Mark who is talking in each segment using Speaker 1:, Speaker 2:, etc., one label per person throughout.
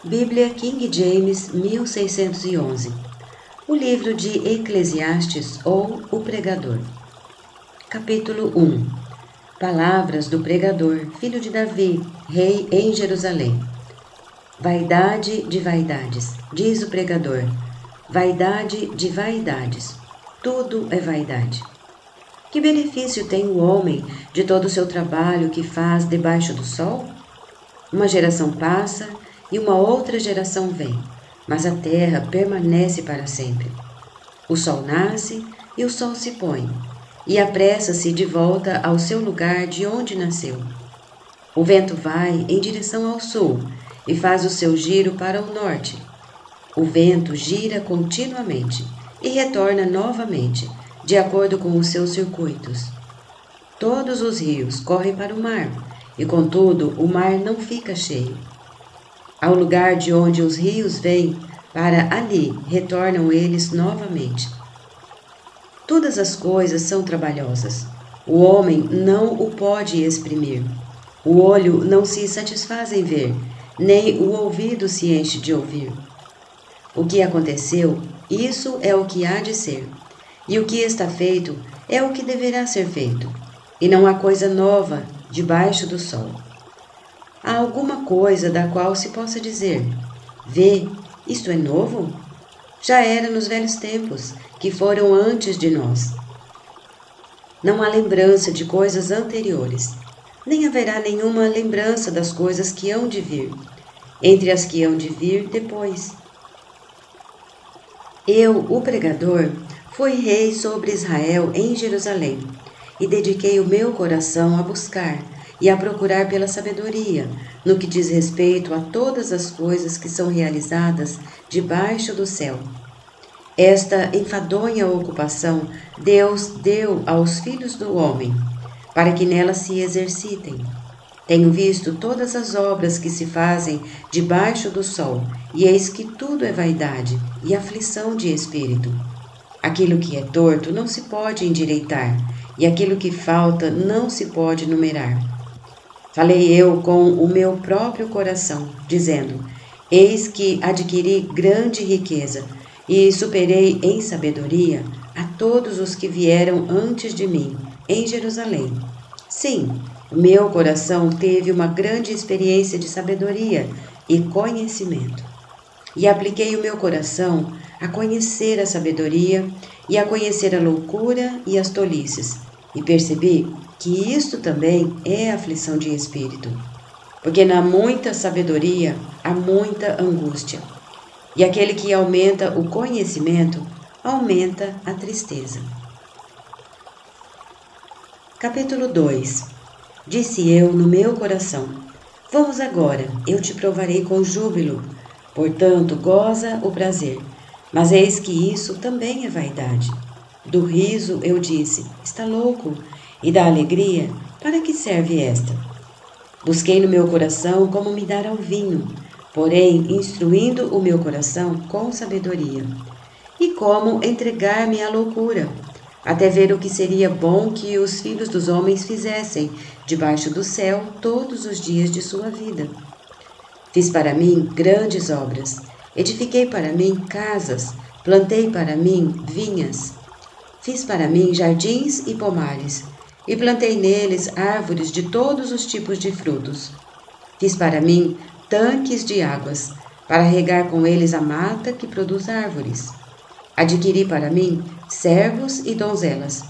Speaker 1: Bíblia King James 1611. O livro de Eclesiastes ou O Pregador. Capítulo 1. Palavras do pregador, filho de Davi, rei em Jerusalém. Vaidade de vaidades, diz o pregador. Vaidade de vaidades. Tudo é vaidade. Que benefício tem o homem de todo o seu trabalho que faz debaixo do sol? Uma geração passa e uma outra geração vem, mas a terra permanece para sempre. O sol nasce e o sol se põe, e apressa-se de volta ao seu lugar de onde nasceu. O vento vai em direção ao sul e faz o seu giro para o norte. O vento gira continuamente e retorna novamente, de acordo com os seus circuitos. Todos os rios correm para o mar, e contudo o mar não fica cheio. Ao lugar de onde os rios vêm, para ali retornam eles novamente. Todas as coisas são trabalhosas. O homem não o pode exprimir. O olho não se satisfaz em ver, nem o ouvido se enche de ouvir. O que aconteceu, isso é o que há de ser. E o que está feito é o que deverá ser feito. E não há coisa nova debaixo do sol. Há alguma coisa da qual se possa dizer: vê, isto é novo? Já era nos velhos tempos, que foram antes de nós. Não há lembrança de coisas anteriores, nem haverá nenhuma lembrança das coisas que hão de vir, entre as que hão de vir depois. Eu, o pregador, fui rei sobre Israel em Jerusalém, e dediquei o meu coração a buscar e a procurar pela sabedoria, no que diz respeito a todas as coisas que são realizadas debaixo do céu. Esta enfadonha ocupação Deus deu aos filhos do homem, para que nela se exercitem. Tenho visto todas as obras que se fazem debaixo do sol, e eis que tudo é vaidade e aflição de espírito. Aquilo que é torto não se pode endireitar, e aquilo que falta não se pode numerar. Falei eu com o meu próprio coração, dizendo: eis que adquiri grande riqueza, e superei em sabedoria a todos os que vieram antes de mim, em Jerusalém. Sim, o meu coração teve uma grande experiência de sabedoria e conhecimento. E apliquei o meu coração a conhecer a sabedoria e a conhecer a loucura e as tolices, e percebi que isto também é aflição de espírito, porque na muita sabedoria há muita angústia, e aquele que aumenta o conhecimento aumenta a tristeza. Capítulo 2. Disse eu no meu coração: vamos agora, eu te provarei com júbilo, portanto goza o prazer, mas eis que isso também é vaidade. Do riso eu disse: está louco, e da alegria, para que serve esta? Busquei no meu coração como me dar ao vinho, porém instruindo o meu coração com sabedoria, e como entregar-me à loucura, até ver o que seria bom que os filhos dos homens fizessem debaixo do céu todos os dias de sua vida. Fiz para mim grandes obras, edifiquei para mim casas, plantei para mim vinhas, fiz para mim jardins e pomares, e plantei neles árvores de todos os tipos de frutos. Fiz para mim tanques de águas, para regar com eles a mata que produz árvores. Adquiri para mim servos e donzelas,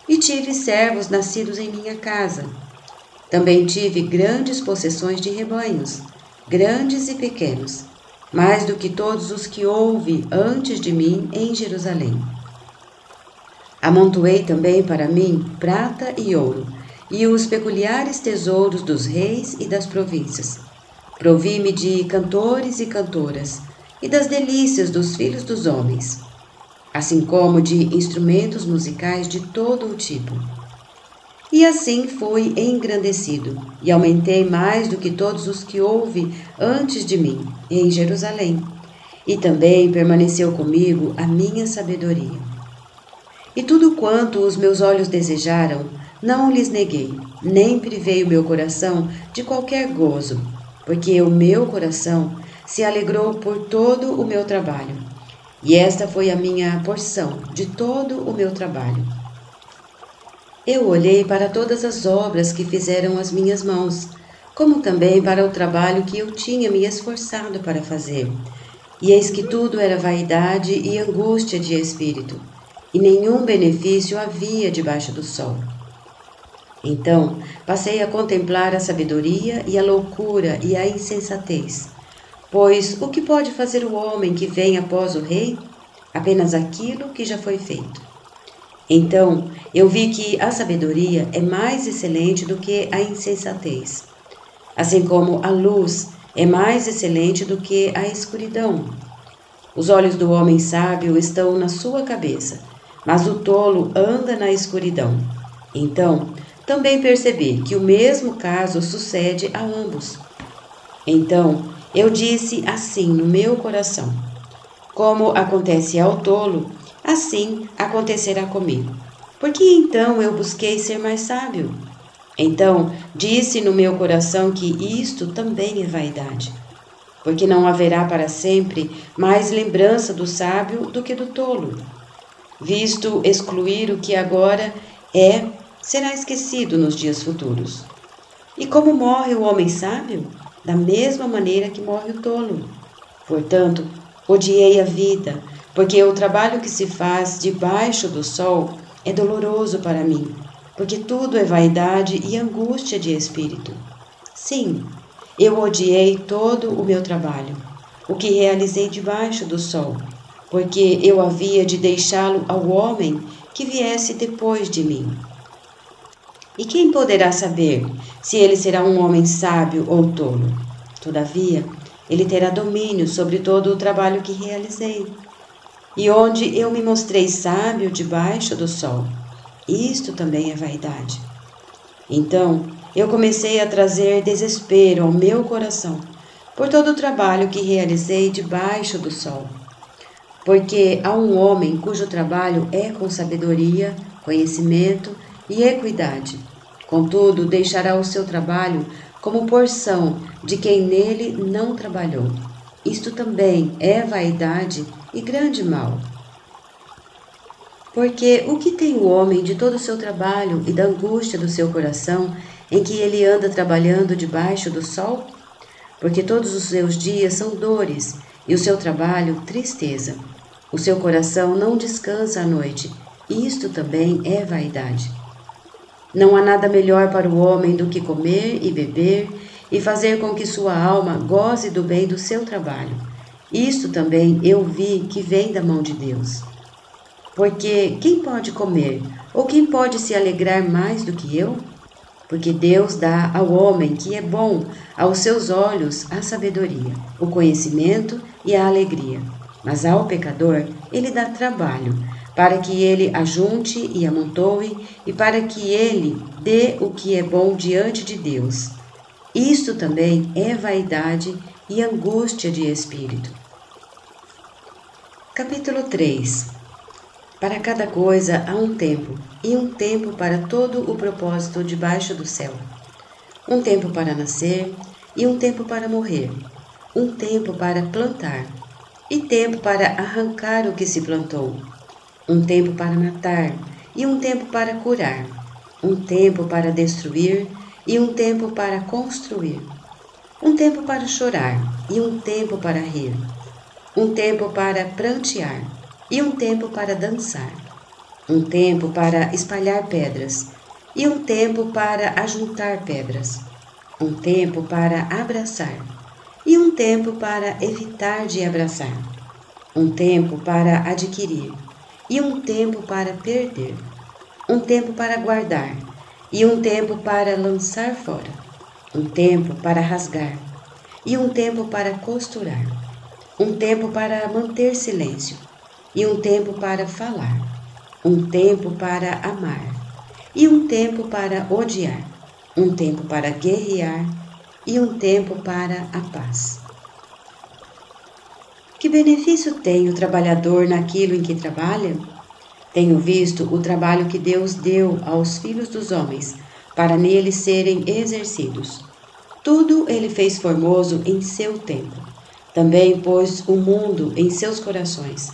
Speaker 1: e tive servos nascidos em minha casa. Também tive grandes possessões de rebanhos, grandes e pequenos, mais do que todos os que houve antes de mim em Jerusalém. Amontoei também para mim prata e ouro, e os peculiares tesouros dos reis e das províncias. Provi-me de cantores e cantoras, e das delícias dos filhos dos homens, assim como de instrumentos musicais de todo o tipo. E assim fui engrandecido, e aumentei mais do que todos os que houve antes de mim, em Jerusalém. E também permaneceu comigo a minha sabedoria. E tudo quanto os meus olhos desejaram, não lhes neguei, nem privei o meu coração de qualquer gozo, porque o meu coração se alegrou por todo o meu trabalho, e esta foi a minha porção de todo o meu trabalho. Eu olhei para todas as obras que fizeram as minhas mãos, como também para o trabalho que eu tinha me esforçado para fazer. E eis que tudo era vaidade e angústia de espírito, e nenhum benefício havia debaixo do sol. Então passei a contemplar a sabedoria e a loucura e a insensatez. Pois o que pode fazer o homem que vem após o rei? Apenas aquilo que já foi feito. Então eu vi que a sabedoria é mais excelente do que a insensatez, assim como a luz é mais excelente do que a escuridão. Os olhos do homem sábio estão na sua cabeça, mas o tolo anda na escuridão. Então também percebi que o mesmo caso sucede a ambos. Então eu disse assim no meu coração: como acontece ao tolo, assim acontecerá comigo. Por que então eu busquei ser mais sábio? Então disse no meu coração que isto também é vaidade, porque não haverá para sempre mais lembrança do sábio do que do tolo. Visto excluir o que agora é, será esquecido nos dias futuros. E como morre o homem sábio? Da mesma maneira que morre o tolo. Portanto, odiei a vida, porque o trabalho que se faz debaixo do sol é doloroso para mim, porque tudo é vaidade e angústia de espírito. Sim, eu odiei todo o meu trabalho, o que realizei debaixo do sol, porque eu havia de deixá-lo ao homem que viesse depois de mim. E quem poderá saber se ele será um homem sábio ou tolo? Todavia, ele terá domínio sobre todo o trabalho que realizei. E onde eu me mostrei sábio debaixo do sol, isto também é vaidade. Então, eu comecei a trazer desespero ao meu coração por todo o trabalho que realizei debaixo do sol. Porque há um homem cujo trabalho é com sabedoria, conhecimento e equidade. Contudo, deixará o seu trabalho como porção de quem nele não trabalhou. Isto também é vaidade e grande mal. Porque o que tem o homem de todo o seu trabalho e da angústia do seu coração, em que ele anda trabalhando debaixo do sol? Porque todos os seus dias são dores, e o seu trabalho tristeza. O seu coração não descansa à noite, e isto também é vaidade. Não há nada melhor para o homem do que comer e beber e fazer com que sua alma goze do bem do seu trabalho. Isto também eu vi que vem da mão de Deus. Porque quem pode comer ou quem pode se alegrar mais do que eu? Porque Deus dá ao homem que é bom aos seus olhos a sabedoria, o conhecimento e a alegria. Mas ao pecador ele dá trabalho, para que ele ajunte e amontoe, e para que ele dê o que é bom diante de Deus. Isto também é vaidade e angústia de espírito. Capítulo 3. Para cada coisa há um tempo, e um tempo para todo o propósito debaixo do céu. Um tempo para nascer, e um tempo para morrer. Um tempo para plantar, e tempo para arrancar o que se plantou. Um tempo para matar, e um tempo para curar. Um tempo para destruir, e um tempo para construir. Um tempo para chorar, e um tempo para rir. Um tempo para prantear, e um tempo para dançar. Um tempo para espalhar pedras, e um tempo para ajuntar pedras. Um tempo para abraçar, e um tempo para evitar de abraçar. Um tempo para adquirir, e um tempo para perder. Um tempo para guardar, e um tempo para lançar fora. Um tempo para rasgar, e um tempo para costurar. Um tempo para manter silêncio, e um tempo para falar. Um tempo para amar, e um tempo para odiar. Um tempo para guerrear, e um tempo para a paz. Que benefício tem o trabalhador naquilo em que trabalha? Tenho visto o trabalho que Deus deu aos filhos dos homens, para neles serem exercidos. Tudo ele fez formoso em seu tempo. Também pôs o mundo em seus corações,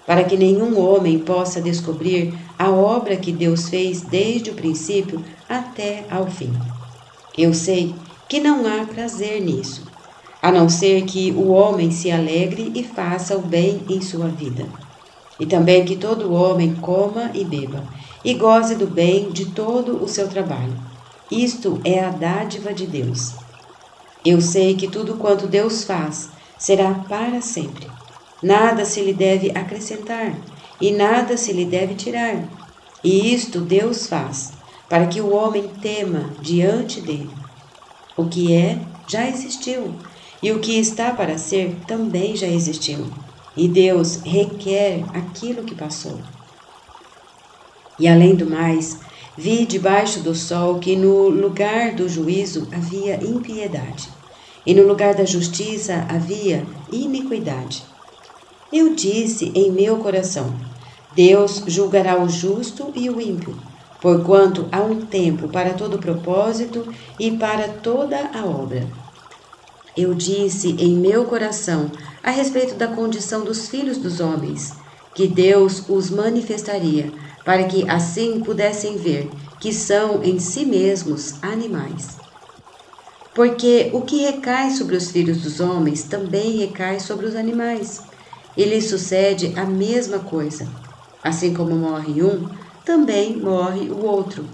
Speaker 1: para que nenhum homem possa descobrir a obra que Deus fez desde o princípio até ao fim. Eu sei que não há prazer nisso, a não ser que o homem se alegre e faça o bem em sua vida. E também que todo homem coma e beba, e goze do bem de todo o seu trabalho. Isto é a dádiva de Deus. Eu sei que tudo quanto Deus faz será para sempre. Nada se lhe deve acrescentar, e nada se lhe deve tirar. E isto Deus faz, para que o homem tema diante dele. O que é, já existiu, e o que está para ser também já existiu. E Deus requer aquilo que passou. E além do mais, vi debaixo do sol que no lugar do juízo havia impiedade, e no lugar da justiça havia iniquidade. Eu disse em meu coração: Deus julgará o justo e o ímpio, porquanto há um tempo para todo propósito e para toda a obra. Eu disse em meu coração a respeito da condição dos filhos dos homens, que Deus os manifestaria, para que assim pudessem ver que são em si mesmos animais. Porque o que recai sobre os filhos dos homens também recai sobre os animais. E lhes sucede a mesma coisa. Assim como morre um, também morre o outro.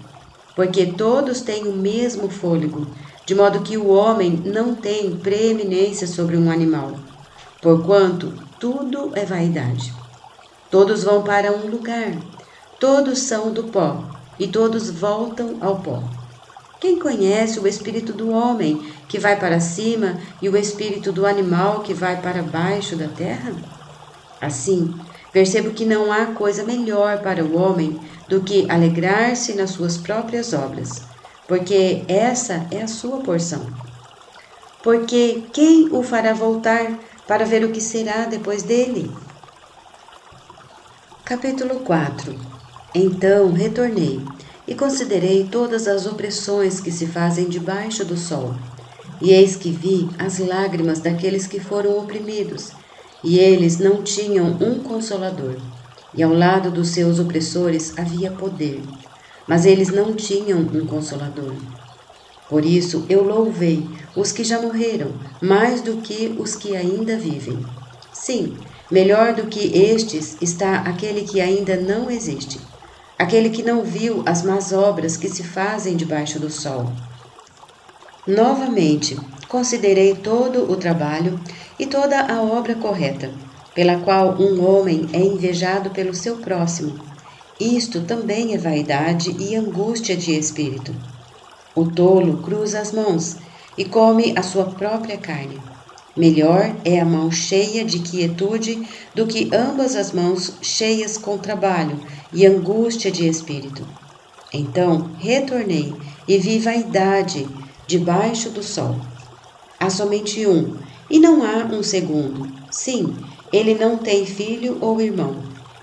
Speaker 1: Porque todos têm o mesmo fôlego, de modo que o homem não tem preeminência sobre um animal, porquanto tudo é vaidade. Todos vão para um lugar, todos são do pó, e todos voltam ao pó. Quem conhece o espírito do homem que vai para cima e o espírito do animal que vai para baixo da terra? Assim, percebo que não há coisa melhor para o homem do que alegrar-se nas suas próprias obras, porque essa é a sua porção. Porque quem o fará voltar para ver o que será depois dele? Capítulo 4. Então retornei e considerei todas as opressões que se fazem debaixo do sol. E eis que vi as lágrimas daqueles que foram oprimidos, e eles não tinham um consolador. E ao lado dos seus opressores havia poder, mas eles não tinham um consolador. Por isso eu louvei os que já morreram, mais do que os que ainda vivem. Sim, melhor do que estes está aquele que ainda não existe, aquele que não viu as más obras que se fazem debaixo do sol. Novamente, considerei todo o trabalho e toda a obra correta, pela qual um homem é invejado pelo seu próximo. Isto também é vaidade e angústia de espírito. O tolo cruza as mãos e come a sua própria carne. Melhor é a mão cheia de quietude do que ambas as mãos cheias com trabalho e angústia de espírito. Então retornei e vi vaidade debaixo do sol. Há somente um, e não há um segundo. Sim, ele não tem filho ou irmão,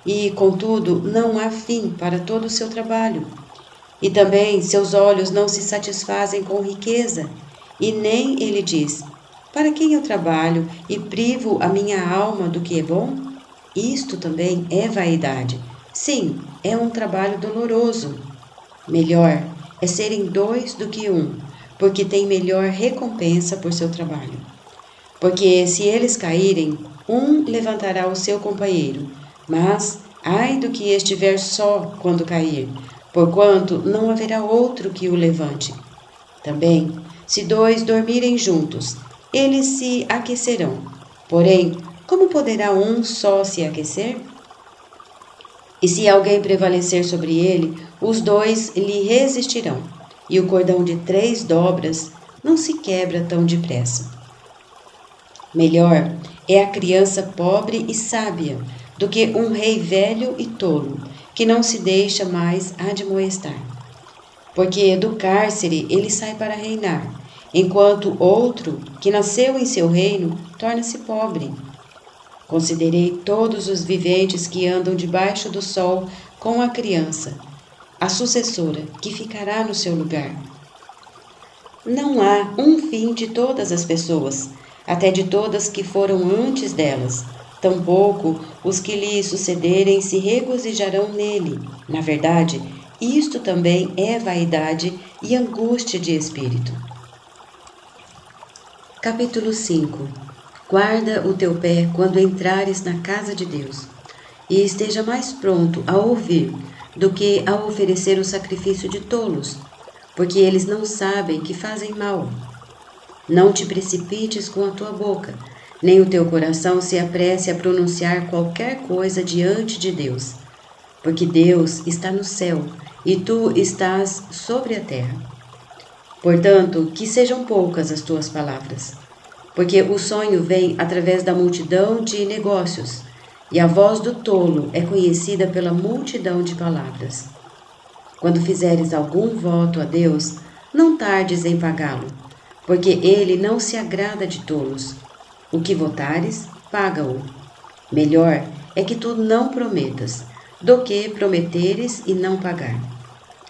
Speaker 1: e, contudo, não há fim para todo o seu trabalho. E também seus olhos não se satisfazem com riqueza, e nem ele diz: para quem eu trabalho e privo a minha alma do que é bom? Isto também é vaidade. Sim, é um trabalho doloroso. Melhor é serem dois do que um, porque tem melhor recompensa por seu trabalho. Porque se eles caírem, um levantará o seu companheiro, mas ai do que estiver só quando cair, porquanto não haverá outro que o levante. Também, se dois dormirem juntos, eles se aquecerão. Porém, como poderá um só se aquecer? E se alguém prevalecer sobre ele, os dois lhe resistirão, e o cordão de 3 dobras não se quebra tão depressa. Melhor é a criança pobre e sábia do que um rei velho e tolo, que não se deixa mais admoestar. Porque do cárcere ele sai para reinar, enquanto outro, que nasceu em seu reino, torna-se pobre. Considerei todos os viventes que andam debaixo do sol com a criança, a sucessora, que ficará no seu lugar. Não há um fim de todas as pessoas, até de todas que foram antes delas. Tampouco os que lhe sucederem se regozijarão nele. Na verdade, isto também é vaidade e angústia de espírito. Capítulo 5. Guarda o teu pé quando entrares na casa de Deus, e esteja mais pronto a ouvir do que a oferecer o sacrifício de tolos, porque eles não sabem que fazem mal. Não te precipites com a tua boca, nem o teu coração se apresse a pronunciar qualquer coisa diante de Deus, porque Deus está no céu e tu estás sobre a terra. Portanto, que sejam poucas as tuas palavras, porque o sonho vem através da multidão de negócios, e a voz do tolo é conhecida pela multidão de palavras. Quando fizeres algum voto a Deus, não tardes em pagá-lo, porque ele não se agrada de tolos. O que votares, paga-o. Melhor é que tu não prometas, do que prometeres e não pagar.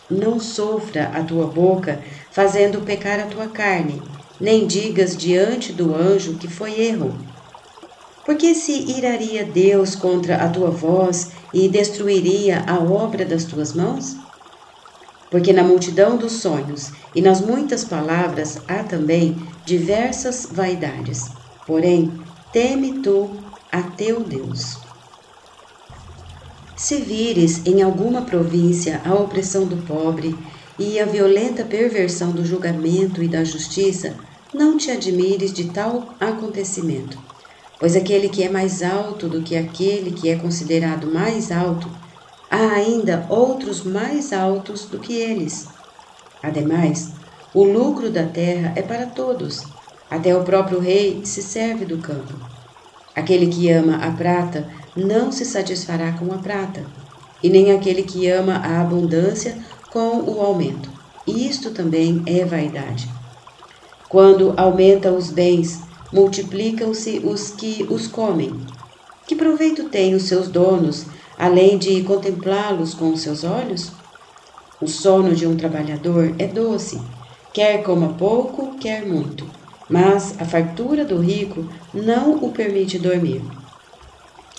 Speaker 1: Não sofra a tua boca, fazendo pecar a tua carne, nem digas diante do anjo que foi erro. Porque se iraria Deus contra a tua voz e destruiria a obra das tuas mãos? Porque na multidão dos sonhos e nas muitas palavras há também diversas vaidades. Porém, teme tu a teu Deus. Se vires em alguma província a opressão do pobre e a violenta perversão do julgamento e da justiça, não te admires de tal acontecimento, pois aquele que é mais alto do que aquele que é considerado mais alto, há ainda outros mais altos do que eles. Ademais, o lucro da terra é para todos, até o próprio rei se serve do campo. Aquele que ama a prata não se satisfará com a prata, e nem aquele que ama a abundância com o aumento. Isto também é vaidade. Quando aumenta os bens, multiplicam-se os que os comem. Que proveito têm os seus donos, além de contemplá-los com os seus olhos? O sono de um trabalhador é doce, quer coma pouco, quer muito, mas a fartura do rico não o permite dormir.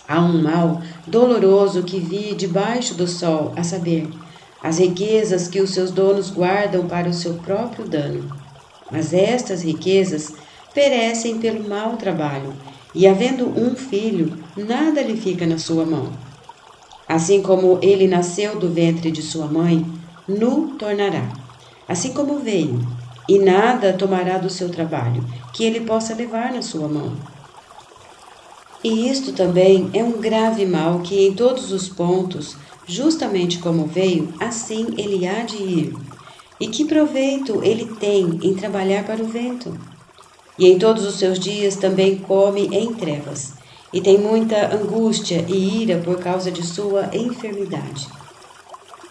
Speaker 1: Há um mal doloroso que vi debaixo do sol, a saber, as riquezas que os seus donos guardam para o seu próprio dano. Mas estas riquezas perecem pelo mau trabalho, e havendo um filho, nada lhe fica na sua mão. Assim como ele nasceu do ventre de sua mãe, nu tornará, assim como veio, e nada tomará do seu trabalho, que ele possa levar na sua mão. E isto também é um grave mal que em todos os pontos, justamente como veio, assim ele há de ir. E que proveito ele tem em trabalhar para o vento? E em todos os seus dias também come em trevas, e tem muita angústia e ira por causa de sua enfermidade.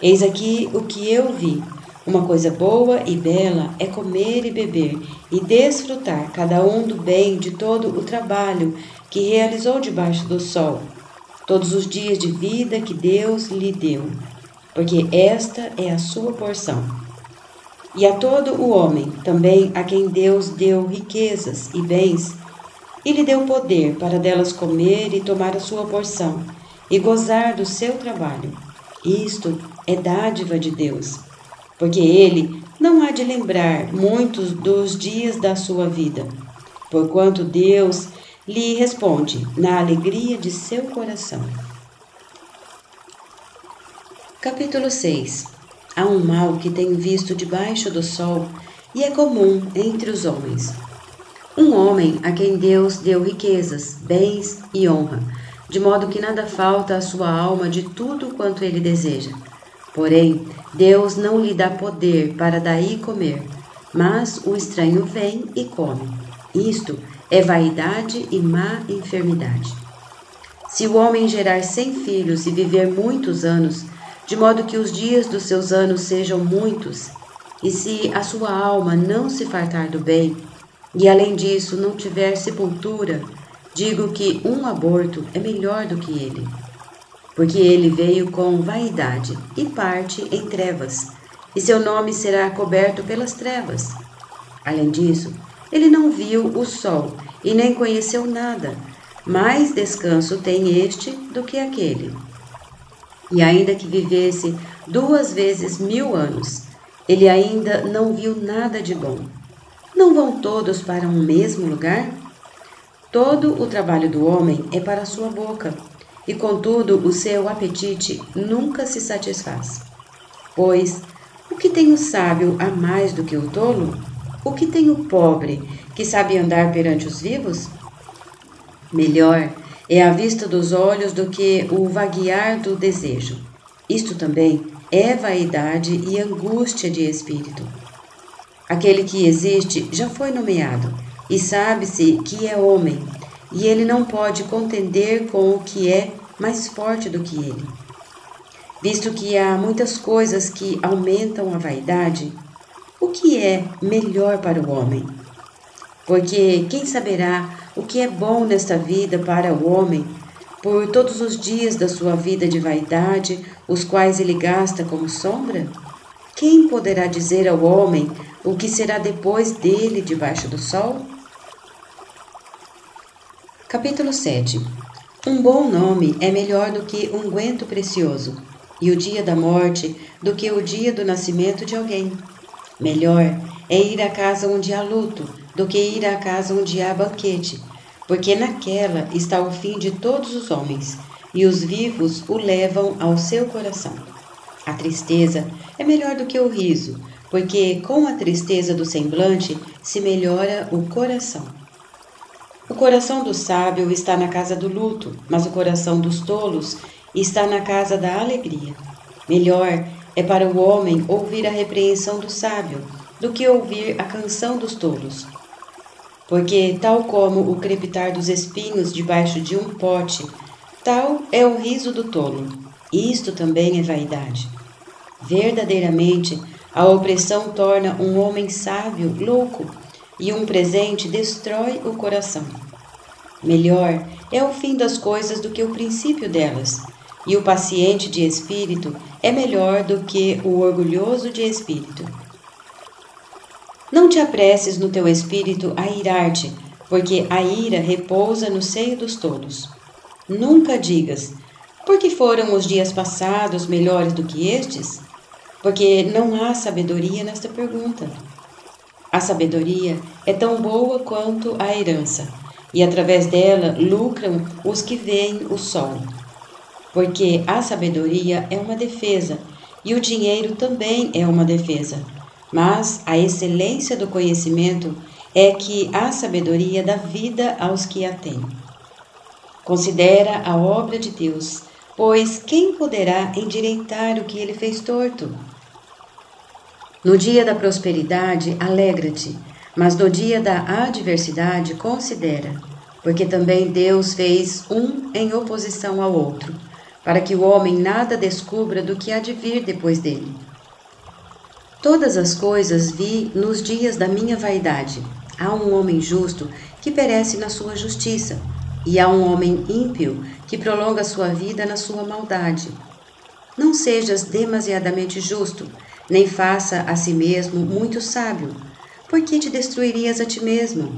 Speaker 1: Eis aqui o que eu vi. Uma coisa boa e bela é comer e beber, e desfrutar cada um do bem de todo o trabalho que realizou debaixo do sol, todos os dias de vida que Deus lhe deu, porque esta é a sua porção. E a todo o homem, também a quem Deus deu riquezas e bens, e lhe deu poder para delas comer e tomar a sua porção, e gozar do seu trabalho. Isto é dádiva de Deus, porque ele não há de lembrar muitos dos dias da sua vida, porquanto Deus lhe responde na alegria de seu coração. Capítulo 6. Há um mal que tenho visto debaixo do sol e é comum entre os homens. Um homem a quem Deus deu riquezas, bens e honra, de modo que nada falta à sua alma de tudo quanto ele deseja. Porém, Deus não lhe dá poder para daí comer, mas o estranho vem e come. Isto é vaidade e má enfermidade. Se o homem gerar 100 filhos e viver muitos anos, de modo que os dias dos seus anos sejam muitos, e se a sua alma não se fartar do bem, e além disso não tiver sepultura, digo que um aborto é melhor do que ele, porque ele veio com vaidade e parte em trevas, e seu nome será coberto pelas trevas. Além disso, ele não viu o sol e nem conheceu nada. Mais descanso tem este do que aquele. E ainda que vivesse 2 vezes 1000 anos, ele ainda não viu nada de bom. Não vão todos para um mesmo lugar? Todo o trabalho do homem é para a sua boca, e contudo o seu apetite nunca se satisfaz. Pois, o que tem o sábio a mais do que o tolo? O que tem o pobre, que sabe andar perante os vivos? Melhor é a vista dos olhos do que o vaguear do desejo. Isto também é vaidade e angústia de espírito. Aquele que existe já foi nomeado, e sabe-se que é homem, e ele não pode contender com o que é mais forte do que ele. Visto que há muitas coisas que aumentam a vaidade, o que é melhor para o homem? Porque quem saberá o que é bom nesta vida para o homem, por todos os dias da sua vida de vaidade, os quais ele gasta como sombra? Quem poderá dizer ao homem o que será depois dele debaixo do sol? Capítulo 7. Um bom nome é melhor do que um unguento precioso, e o dia da morte do que o dia do nascimento de alguém. Melhor é ir à casa onde há luto do que ir à casa onde há banquete, porque naquela está o fim de todos os homens, e os vivos o levam ao seu coração. A tristeza é melhor do que o riso, porque com a tristeza do semblante se melhora o coração. O coração do sábio está na casa do luto, mas o coração dos tolos está na casa da alegria. Melhor é para o homem ouvir a repreensão do sábio do que ouvir a canção dos tolos. Porque, tal como o crepitar dos espinhos debaixo de um pote, tal é o riso do tolo. Isto também é vaidade. Verdadeiramente, a opressão torna um homem sábio louco, e um presente destrói o coração. Melhor é o fim das coisas do que o princípio delas, e o paciente de espírito é melhor do que o orgulhoso de espírito. Não te apresses no teu espírito a irar-te, porque a ira repousa no seio dos tolos. Nunca digas, porque foram os dias passados melhores do que estes? Porque não há sabedoria nesta pergunta. A sabedoria é tão boa quanto a herança, e através dela lucram os que veem o sol. Porque a sabedoria é uma defesa, e o dinheiro também é uma defesa. Mas a excelência do conhecimento é que a sabedoria dá vida aos que a têm. Considera a obra de Deus, pois quem poderá endireitar o que ele fez torto? No dia da prosperidade, alegra-te, mas no dia da adversidade, considera, porque também Deus fez um em oposição ao outro, para que o homem nada descubra do que há de vir depois dele. Todas as coisas vi nos dias da minha vaidade. Há um homem justo que perece na sua justiça, e há um homem ímpio que prolonga sua vida na sua maldade. Não sejas demasiadamente justo, nem faça a si mesmo muito sábio, porque te destruirias a ti mesmo.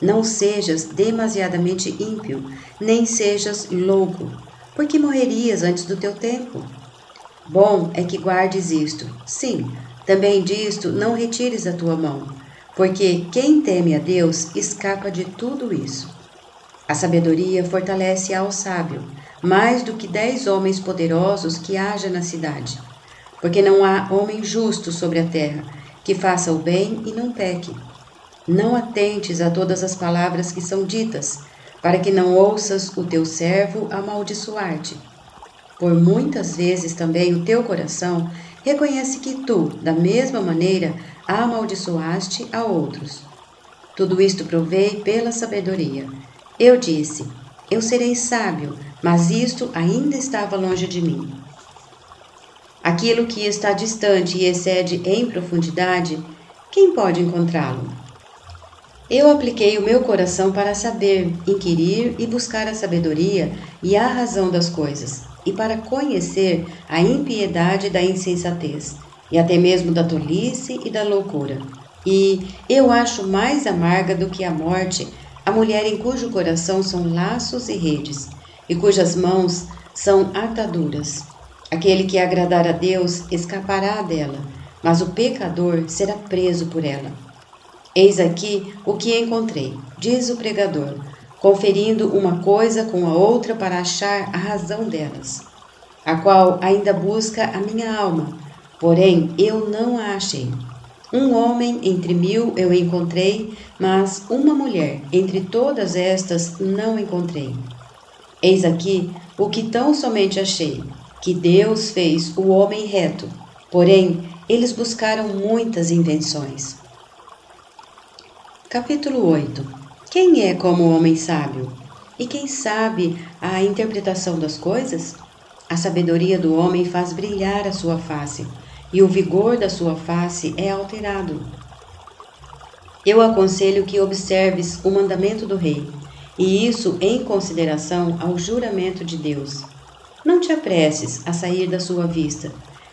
Speaker 1: Não sejas demasiadamente ímpio, nem sejas louco, porque morrerias antes do teu tempo. Bom é que guardes isto, sim, também disto não retires a tua mão, porque quem teme a Deus escapa de tudo isso. A sabedoria fortalece ao sábio, mais do que 10 homens poderosos que haja na cidade. Porque não há homem justo sobre a terra, que faça o bem e não peque. Não atentes a todas as palavras que são ditas, para que não ouças o teu servo amaldiçoar-te. Por muitas vezes também o teu coração reconhece que tu, da mesma maneira, amaldiçoaste a outros. Tudo isto provei pela sabedoria. Eu disse, eu serei sábio, mas isto ainda estava longe de mim. Aquilo que está distante e excede em profundidade, quem pode encontrá-lo? Eu apliquei o meu coração para saber, inquirir e buscar a sabedoria e a razão das coisas, e para conhecer a impiedade da insensatez, e até mesmo da tolice e da loucura. E eu acho mais amarga do que a morte a mulher em cujo coração são laços e redes, e cujas mãos são ataduras. Aquele que agradar a Deus escapará dela, mas o pecador será preso por ela. Eis aqui o que encontrei, diz o pregador, conferindo uma coisa com a outra para achar a razão delas, a qual ainda busca a minha alma, porém eu não a achei. Um homem entre 1000 eu encontrei, mas uma mulher entre todas estas não encontrei. Eis aqui o que tão somente achei, que Deus fez o homem reto, porém eles buscaram muitas invenções. Capítulo 8. Quem é como o homem sábio? E quem sabe a interpretação das coisas? A sabedoria do homem faz brilhar a sua face, e o vigor da sua face é alterado. Eu aconselho que observes o mandamento do rei, e isso em consideração ao juramento de Deus. Não te apresses a sair da sua vista,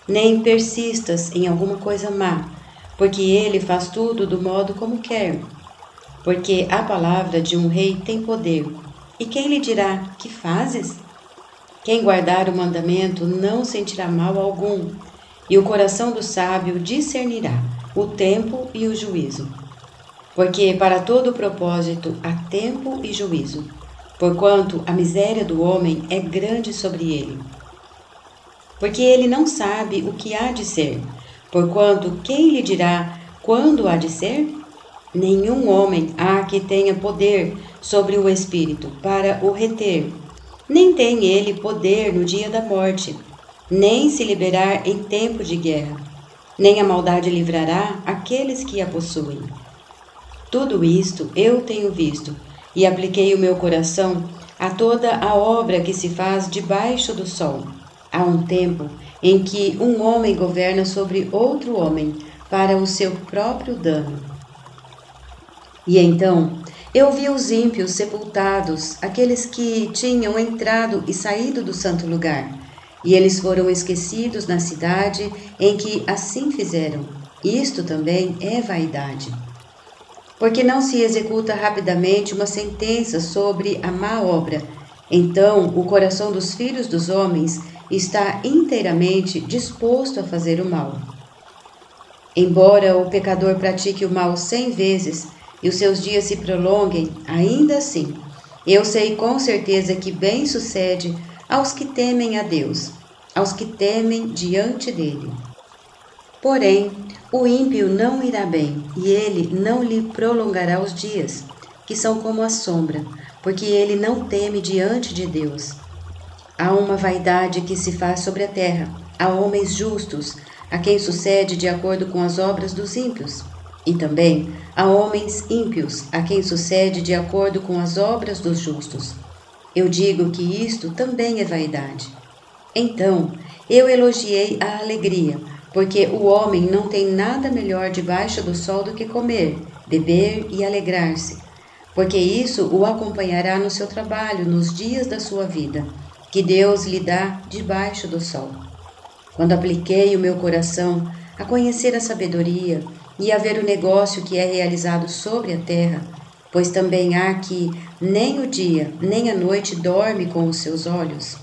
Speaker 1: nem persistas em alguma coisa má, porque ele faz tudo do modo como quer. Porque a palavra de um rei tem poder, e quem lhe dirá, que fazes? Quem guardar o mandamento não sentirá mal algum, e o coração do sábio discernirá o tempo e o juízo. Porque para todo o propósito há tempo e juízo, porquanto a miséria do homem é grande sobre ele. Porque ele não sabe o que há de ser, porquanto quem lhe dirá quando há de ser? Nenhum homem há que tenha poder sobre o espírito para o reter, nem tem ele poder no dia da morte, nem se liberar em tempo de guerra, nem a maldade livrará aqueles que a possuem. Tudo isto eu tenho visto, e apliquei o meu coração a toda a obra que se faz debaixo do sol. Há um tempo em que um homem governa sobre outro homem para o seu próprio dano. E então eu vi os ímpios sepultados, aqueles que tinham entrado e saído do santo lugar, e eles foram esquecidos na cidade em que assim fizeram. Isto também é vaidade. Porque não se executa rapidamente uma sentença sobre a má obra, então o coração dos filhos dos homens está inteiramente disposto a fazer o mal. Embora o pecador pratique o mal 100 vezes e os seus dias se prolonguem, ainda assim, eu sei com certeza que bem sucede aos que temem a Deus, aos que temem diante dele. Porém, o ímpio não irá bem, e ele não lhe prolongará os dias, que são como a sombra, porque ele não teme diante de Deus. Há uma vaidade que se faz sobre a terra, há homens justos, a quem sucede de acordo com as obras dos ímpios. E também há homens ímpios, a quem sucede de acordo com as obras dos justos. Eu digo que isto também é vaidade. Então, eu elogiei a alegria, porque o homem não tem nada melhor debaixo do sol do que comer, beber e alegrar-se, porque isso o acompanhará no seu trabalho, nos dias da sua vida, que Deus lhe dá debaixo do sol. Quando apliquei o meu coração a conhecer a sabedoria e a ver o negócio que é realizado sobre a terra, pois também há que nem o dia nem a noite dorme com os seus olhos,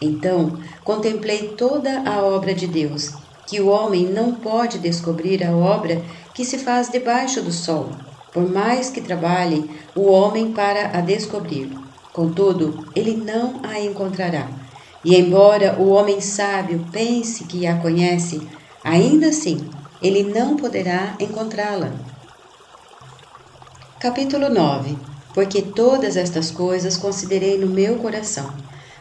Speaker 1: então contemplei toda a obra de Deus, que o homem não pode descobrir a obra que se faz debaixo do sol, por mais que trabalhe o homem para a descobrir. Contudo, ele não a encontrará. E embora o homem sábio pense que a conhece, ainda assim ele não poderá encontrá-la. Capítulo 9. Porque todas estas coisas considerei no meu coração,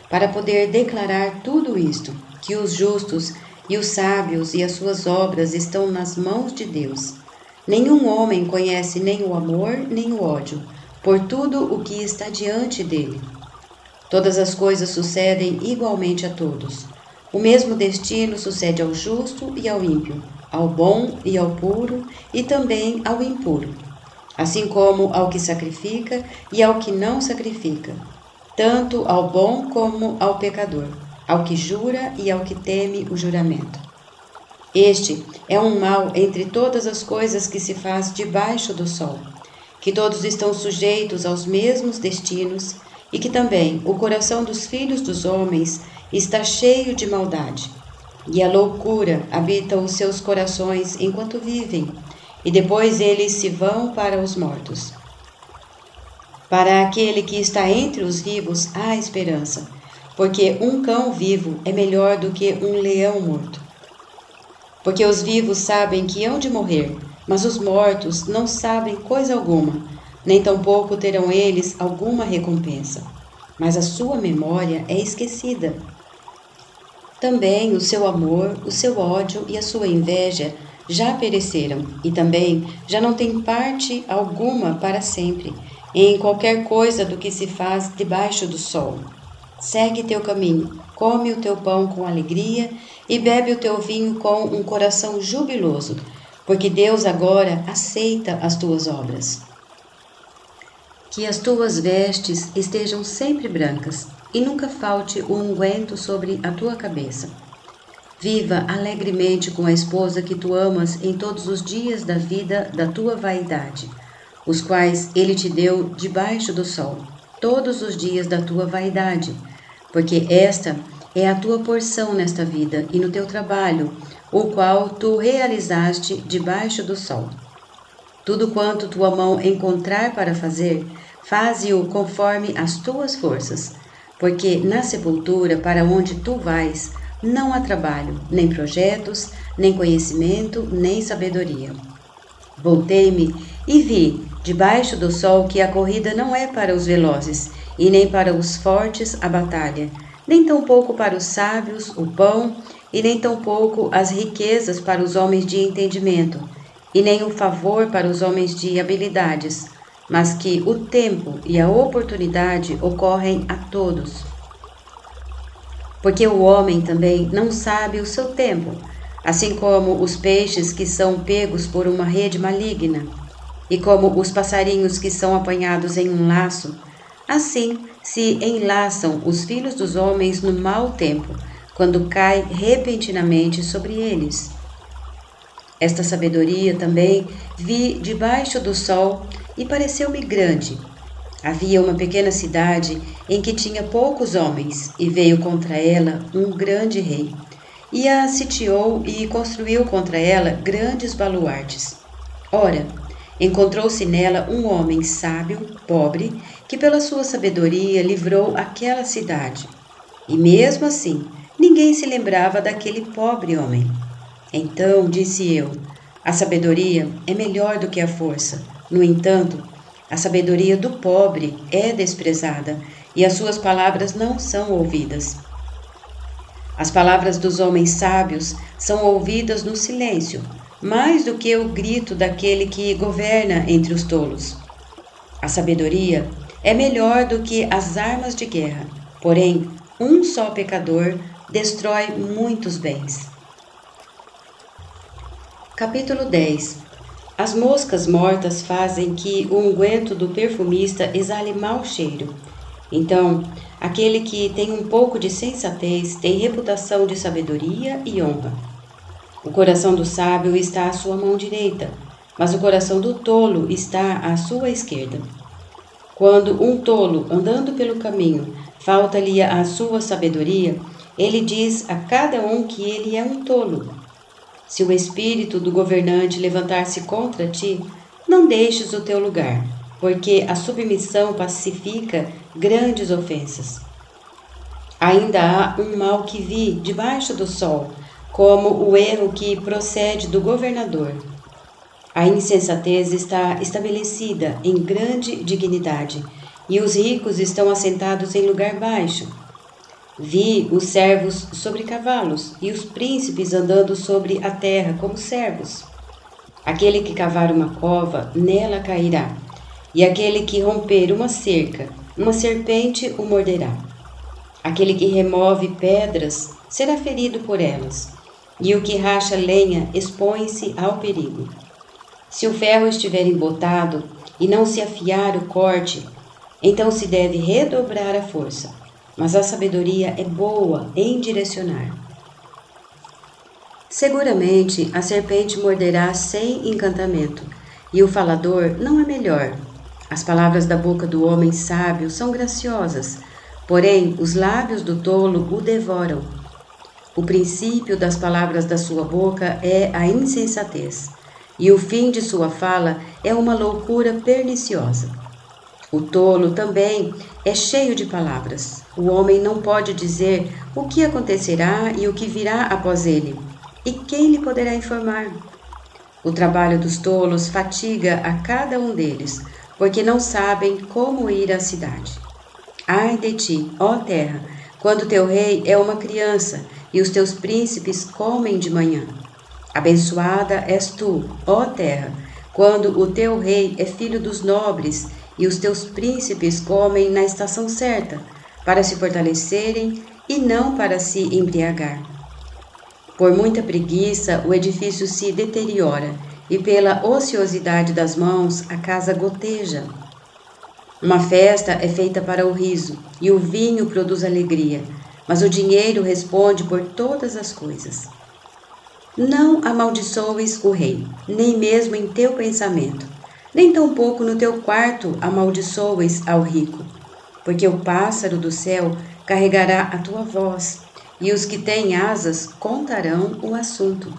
Speaker 1: para poder declarar tudo isto, que os justos e os sábios e as suas obras estão nas mãos de Deus. Nenhum homem conhece nem o amor nem o ódio, por tudo o que está diante dele. Todas as coisas sucedem igualmente a todos. O mesmo destino sucede ao justo e ao ímpio, ao bom e ao puro, e também ao impuro, assim como ao que sacrifica e ao que não sacrifica, tanto ao bom como ao pecador, ao que jura e ao que teme o juramento. Este é um mal entre todas as coisas que se faz debaixo do sol, que todos estão sujeitos aos mesmos destinos e que também o coração dos filhos dos homens está cheio de maldade. E a loucura habita os seus corações enquanto vivem, e depois eles se vão para os mortos. Para aquele que está entre os vivos há esperança, porque um cão vivo é melhor do que um leão morto. Porque os vivos sabem que hão de morrer, mas os mortos não sabem coisa alguma, nem tampouco terão eles alguma recompensa. Mas a sua memória é esquecida. Também o seu amor, o seu ódio e a sua inveja já pereceram, e também já não tem parte alguma para sempre, em qualquer coisa do que se faz debaixo do sol. Segue teu caminho, come o teu pão com alegria e bebe o teu vinho com um coração jubiloso, porque Deus agora aceita as tuas obras. Que as tuas vestes estejam sempre brancas, e nunca falte o unguento sobre a tua cabeça. Viva alegremente com a esposa que tu amas em todos os dias da vida da tua vaidade, os quais ele te deu debaixo do sol, todos os dias da tua vaidade, porque esta é a tua porção nesta vida e no teu trabalho, o qual tu realizaste debaixo do sol. Tudo quanto tua mão encontrar para fazer, faze-o conforme as tuas forças, porque na sepultura para onde tu vais, não há trabalho, nem projetos, nem conhecimento, nem sabedoria. Voltei-me e vi, debaixo do sol, que a corrida não é para os velozes, e nem para os fortes a batalha, nem tampouco para os sábios o pão, e nem tampouco as riquezas para os homens de entendimento, e nem o favor para os homens de habilidades, mas que o tempo e a oportunidade ocorrem a todos. Porque o homem também não sabe o seu tempo, assim como os peixes que são pegos por uma rede maligna, e como os passarinhos que são apanhados em um laço, assim se enlaçam os filhos dos homens no mau tempo, quando cai repentinamente sobre eles. Esta sabedoria também vi debaixo do sol e pareceu-me grande. Havia uma pequena cidade em que tinha poucos homens, e veio contra ela um grande rei, e a sitiou e construiu contra ela grandes baluartes. Ora, encontrou-se nela um homem sábio, pobre, que pela sua sabedoria livrou aquela cidade. E mesmo assim, ninguém se lembrava daquele pobre homem. Então disse eu, a sabedoria é melhor do que a força. No entanto, a sabedoria do pobre é desprezada, e as suas palavras não são ouvidas. As palavras dos homens sábios são ouvidas no silêncio, mais do que o grito daquele que governa entre os tolos. A sabedoria é melhor do que as armas de guerra, porém, um só pecador destrói muitos bens. Capítulo 10. As moscas mortas fazem que o unguento do perfumista exale mau cheiro. Então, aquele que tem um pouco de sensatez tem reputação de sabedoria e honra. O coração do sábio está à sua mão direita, mas o coração do tolo está à sua esquerda. Quando um tolo, andando pelo caminho, falta-lhe a sua sabedoria, ele diz a cada um que ele é um tolo. Se o espírito do governante levantar-se contra ti, não deixes o teu lugar, porque a submissão pacifica grandes ofensas. Ainda há um mal que vi debaixo do sol, como o erro que procede do governador. A insensatez está estabelecida em grande dignidade, e os ricos estão assentados em lugar baixo. Vi os servos sobre cavalos e os príncipes andando sobre a terra como servos. Aquele que cavar uma cova, nela cairá, e aquele que romper uma cerca, uma serpente o morderá. Aquele que remove pedras será ferido por elas, e o que racha lenha expõe-se ao perigo. Se o ferro estiver embotado e não se afiar o corte, então se deve redobrar a força. Mas a sabedoria é boa em direcionar. Seguramente a serpente morderá sem encantamento, e o falador não é melhor, As palavras da boca do homem sábio são graciosas, porém os lábios do tolo o devoram. O princípio das palavras da sua boca é a insensatez, e o fim de sua fala é uma loucura perniciosa. O tolo também é cheio de palavras. O homem não pode dizer o que acontecerá e o que virá após ele, e quem lhe poderá informar? O trabalho dos tolos fatiga a cada um deles, porque não sabem como ir à cidade. Ai de ti, ó terra, quando teu rei é uma criança e os teus príncipes comem de manhã. Abençoada és tu, ó terra, quando o teu rei é filho dos nobres e os teus príncipes comem na estação certa, para se fortalecerem e não para se embriagar. Por muita preguiça o edifício se deteriora, e pela ociosidade das mãos a casa goteja. Uma festa é feita para o riso, e o vinho produz alegria, mas o dinheiro responde por todas as coisas. Não amaldiçoes o rei, nem mesmo em teu pensamento, nem tampouco no teu quarto amaldiçoes ao rico, porque o pássaro do céu carregará a tua voz, e os que têm asas contarão o assunto.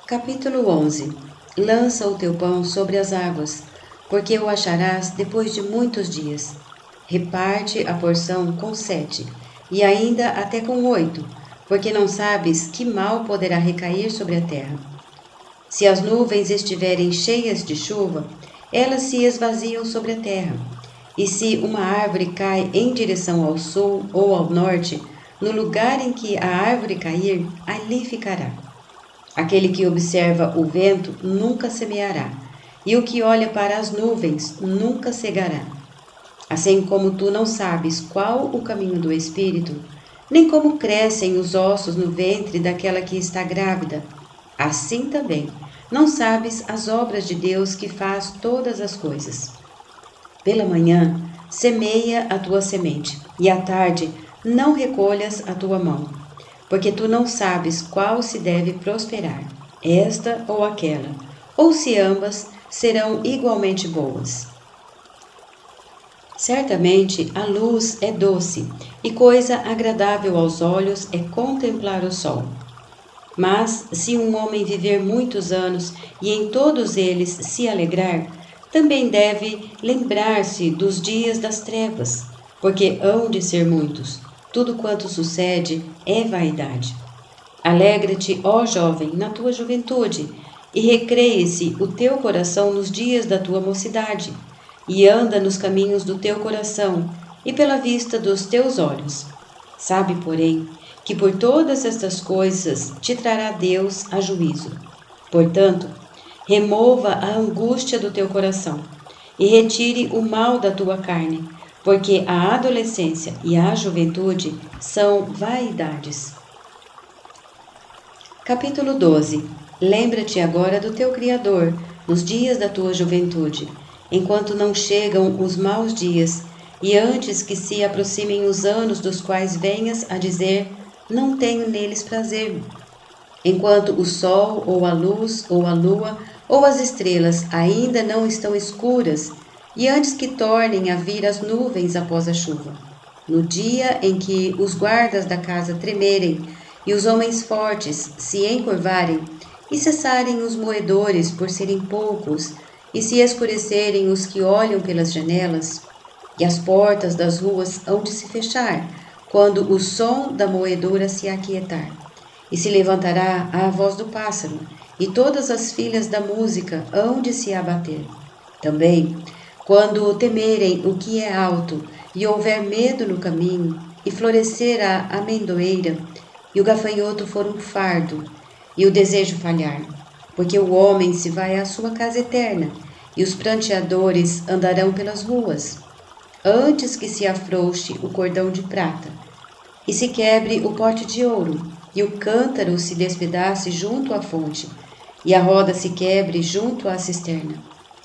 Speaker 1: Capítulo 11. Lança o teu pão sobre as águas, porque o acharás depois de muitos dias. Reparte a porção com 7, e ainda até com 8, porque não sabes que mal poderá recair sobre a terra. Se as nuvens estiverem cheias de chuva, elas se esvaziam sobre a terra. E se uma árvore cai em direção ao sul ou ao norte, no lugar em que a árvore cair, ali ficará. Aquele que observa o vento nunca semeará, e o que olha para as nuvens nunca cegará. Assim como tu não sabes qual o caminho do Espírito, nem como crescem os ossos no ventre daquela que está grávida, assim também não sabes as obras de Deus que faz todas as coisas. Pela manhã, semeia a tua semente, e à tarde não recolhas a tua mão, porque tu não sabes qual se deve prosperar, esta ou aquela, ou se ambas serão igualmente boas. Certamente a luz é doce, e coisa agradável aos olhos é contemplar o sol. Mas se um homem viver muitos anos e em todos eles se alegrar, também deve lembrar-se dos dias das trevas, porque hão de ser muitos. Tudo quanto sucede é vaidade. Alegra-te, ó jovem, na tua juventude, e recreie-se o teu coração nos dias da tua mocidade, e anda nos caminhos do teu coração e pela vista dos teus olhos. Sabe, porém, que por todas estas coisas te trará Deus a juízo. Portanto, remova a angústia do teu coração e retire o mal da tua carne, porque a adolescência e a juventude são vaidades. Capítulo 12. Lembra-te agora do teu Criador nos dias da tua juventude, enquanto não chegam os maus dias, e antes que se aproximem os anos dos quais venhas a dizer: não tenho neles prazer. Enquanto o sol, ou a luz, ou a lua, ou as estrelas ainda não estão escuras, e antes que tornem a vir as nuvens após a chuva. No dia em que os guardas da casa tremerem, e os homens fortes se encurvarem, e cessarem os moedores por serem poucos, e se escurecerem os que olham pelas janelas, e as portas das ruas hão de se fechar, quando o som da moedora se aquietar, e se levantará a voz do pássaro, e todas as filhas da música hão de se abater. Também, quando temerem o que é alto, e houver medo no caminho, e florescer a amendoeira, e o gafanhoto for um fardo, e o desejo falhar, porque o homem se vai à sua casa eterna, e os pranteadores andarão pelas ruas, antes que se afrouxe o cordão de prata, e se quebre o pote de ouro, e o cântaro se despedace junto à fonte, e a roda se quebre junto à cisterna.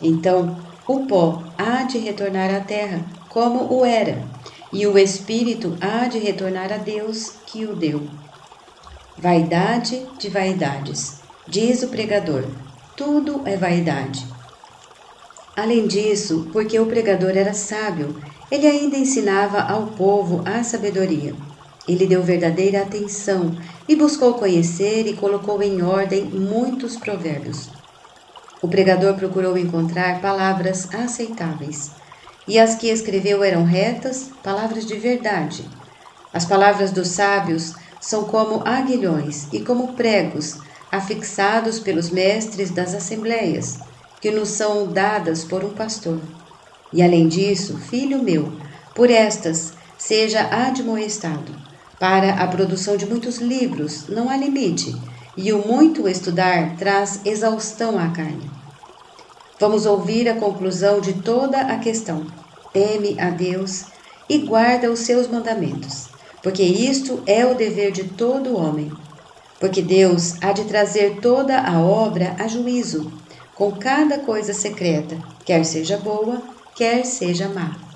Speaker 1: Então o pó há de retornar à terra, como o era, e o espírito há de retornar a Deus que o deu. Vaidade de vaidades, diz o pregador, tudo é vaidade. Além disso, porque o pregador era sábio, ele ainda ensinava ao povo a sabedoria. Ele deu verdadeira atenção e buscou conhecer e colocou em ordem muitos provérbios. O pregador procurou encontrar palavras aceitáveis, e as que escreveu eram retas, palavras de verdade. As palavras dos sábios são como aguilhões e como pregos afixados pelos mestres das assembleias, que nos são dadas por um pastor. E além disso, filho meu, por estas seja admoestado. Para a produção de muitos livros não há limite, e o muito estudar traz exaustão à carne. Vamos ouvir a conclusão de toda a questão. Teme a Deus e guarda os seus mandamentos, porque isto é o dever de todo homem. Porque Deus há de trazer toda a obra a juízo, com cada coisa secreta, quer seja boa, quer seja má.